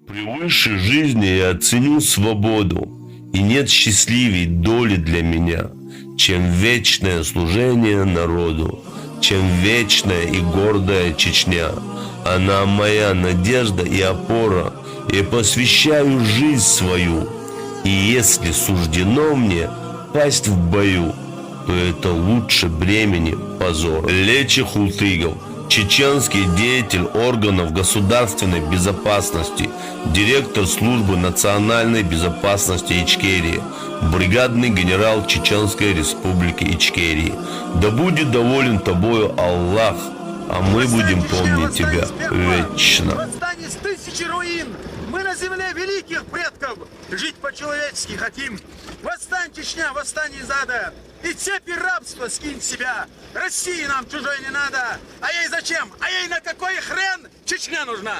Превыше жизни я ценю свободу, и нет счастливей доли для меня, чем вечное служение народу, чем вечная и гордая Чечня. Она моя надежда и опора, я посвящаю жизнь свою, и если суждено мне пасть в бою, то это лучше бремени позора. Лечи Хултыгов, чеченский деятель органов государственной безопасности, директор службы национальной безопасности Ичкерии, бригадный генерал Чеченской республики Ичкерии. Да будет доволен тобою Аллах, а мы будем помнить тебя вечно. Восстань из тысячи руин! Мы на земле великих предков жить по-человечески хотим. Восстань, Чечня, восстань из ада! И цепи рабства скинь с себя! России нам чужой не надо! А ей зачем? А ей на какой хрен Чечня нужна?